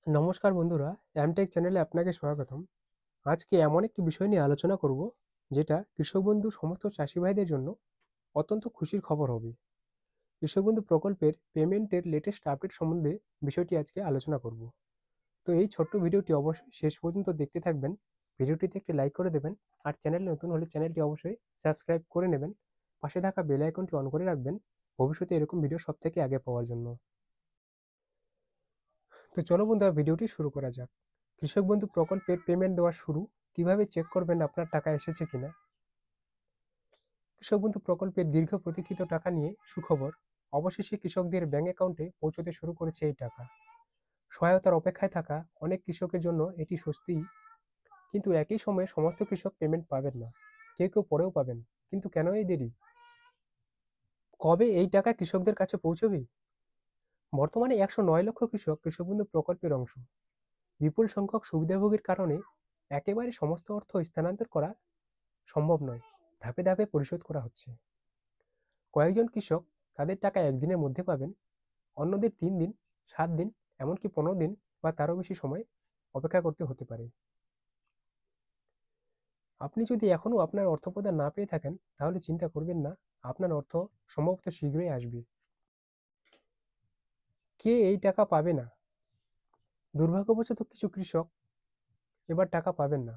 নমস্কার বন্ধুরা, এমটেক চ্যানেলে আপনাকে স্বাগতম। আজকে এমন একটি বিষয় নিয়ে আলোচনা করব, যেটা কৃষক বন্ধু সমস্ত চাষি ভাইদের জন্য অত্যন্ত খুশির খবর হবে। কৃষক বন্ধু প্রকল্পের পেমেন্টের লেটেস্ট আপডেট সম্বন্ধে বিষয়টি আজকে আলোচনা করব। তো এই ছোট্ট ভিডিওটি অবশ্যই শেষ পর্যন্ত দেখতে থাকবেন। ভিডিওটিতে একটি লাইক করে দেবেন, আর চ্যানেল নতুন হলে চ্যানেলটি অবশ্যই সাবস্ক্রাইব করে নেবেন। পাশে থাকা বেল আইকনটি অন করে রাখবেন ভবিষ্যতে এরকম ভিডিও সব থেকে আগে পাওয়ার জন্য। তো চলো বন্ধুরা, ভিডিওটি শুরু করা যাক। কৃষক বন্ধু প্রকল্পের পেমেন্ট দেওয়া শুরু। কিভাবে চেক করবেন আপনার টাকা এসেছে কিনা? কৃষক বন্ধু প্রকল্পের দীর্ঘ প্রতীক্ষিত টাকা নিয়ে সুখবর। অবশেষে কৃষকদের ব্যাংক অ্যাকাউন্টে পৌঁছতে শুরু করেছে এই টাকা। সহায়তার অপেক্ষায় থাকা অনেক কৃষকের জন্য এটি স্বস্তি। কিন্তু একই সময়ে সমস্ত কৃষক পেমেন্ট পাবেন না। কেউ কেউ পরেও পাবেন। কিন্তু কেন এই দেরি? কবে এই টাকা কৃষকদের কাছে পৌঁছবে? বর্তমানে 109 লক্ষ কৃষক কৃষক বন্ধু প্রকল্পের অংশ। বিপুল সংখ্যক সুবিধাভোগীর কারণে একেবারে সমস্ত অর্থ স্থানান্তর করা সম্ভব নয়। ধাপে ধাপে পরিশোধ করা হচ্ছে। কয়েকজন কৃষক তাদের টাকা একদিনের মধ্যে পাবেন, অন্যদের 3 দিন, 7 দিন, এমনকি 15 দিন বা তারও বেশি সময় অপেক্ষা করতে হতে পারে। আপনি যদি এখনও আপনার অর্থপ্রদান না পেয়ে থাকেন, তাহলে চিন্তা করবেন না, আপনার অর্থ সম্ভবত শীঘ্রই আসবে। কে এই টাকা পাবে না? দুর্ভাগ্যবশত কিছু কৃষক এবার টাকা পাবেন না।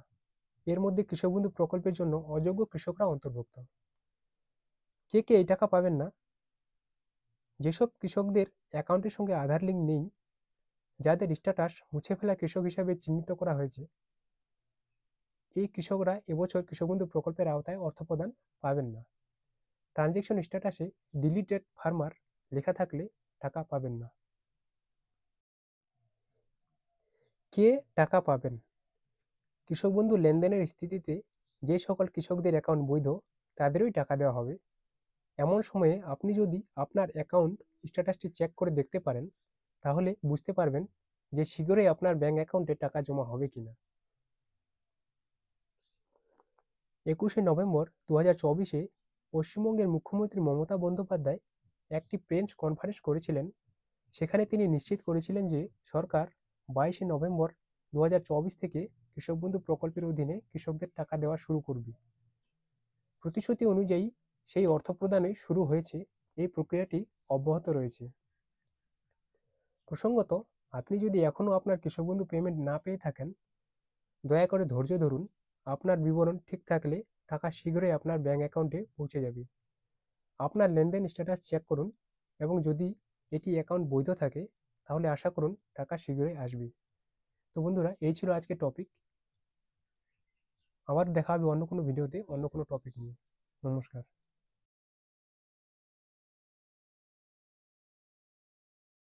এর মধ্যে কৃষক বন্ধু প্রকল্পের জন্য অযোগ্য কৃষকরা অন্তর্ভুক্ত। কে কে এই টাকা পাবেন না? যেসব কৃষকদের অ্যাকাউন্টের সঙ্গে আধার লিঙ্ক নেই, যাদের স্ট্যাটাস মুছে ফেলা কৃষক হিসাবে চিহ্নিত করা হয়েছে, এই কৃষকরা এবছর কৃষক বন্ধু প্রকল্পের আওতায় অর্থ প্রদান পাবেন না। ট্রানজেকশন স্ট্যাটাসে ডিলিটেড ফার্মার লেখা থাকলে টাকা পাবেন না। কে টাকা পাবেন? কৃষক বন্ধু লেনদেনের স্থিতিতে যে সকল কৃষকদের অ্যাকাউন্ট বৈধ, তাদেরই টাকা দেওয়া হবে। এমন সময়ে আপনি যদি আপনার অ্যাকাউন্ট স্ট্যাটাসটি চেক করে দেখতে পারেন, তাহলে বুঝতে পারবেন যে শীঘ্রই আপনার ব্যাংক অ্যাকাউন্টে টাকা জমা হবে কিনা। 21শে নভেম্বর 2024-এ পশ্চিমবঙ্গের মুখ্যমন্ত্রী মমতা বন্দ্যোপাধ্যায় একটি প্রেস কনফারেন্স করেছিলেন। সেখানে তিনি নিশ্চিত করেছিলেন যে সরকার 22শে নভেম্বর 2024 থেকে কৃষক বন্ধু প্রকল্পের অধীনে কৃষকদের টাকা দেওয়া শুরু করবে। প্রতিশ্রুতি অনুযায়ী সেই অর্থ প্রদানে শুরু হয়েছে। এই প্রক্রিয়াটি অব্যাহত রয়েছে। প্রসঙ্গত, আপনি যদি এখনও আপনার কৃষক বন্ধু পেমেন্ট না পেয়ে থাকেন, দয়া করে ধৈর্য ধরুন। আপনার বিবরণ ঠিক থাকলে টাকা শীঘ্রই আপনার ব্যাংক অ্যাকাউন্টে পৌঁছে যাবে। আপনার লেনদেন স্ট্যাটাস চেক করুন, এবং যদি এটি অ্যাকাউন্ট বৈধ থাকে, তাহলে আশা করুন টাকা শীঘ্রই আসবে। তো বন্ধুরা, এই ছিল আজকের টপিক। আবার দেখা হবে অন্য কোনো ভিডিওতে অন্য কোনো টপিক নিয়ে। নমস্কার।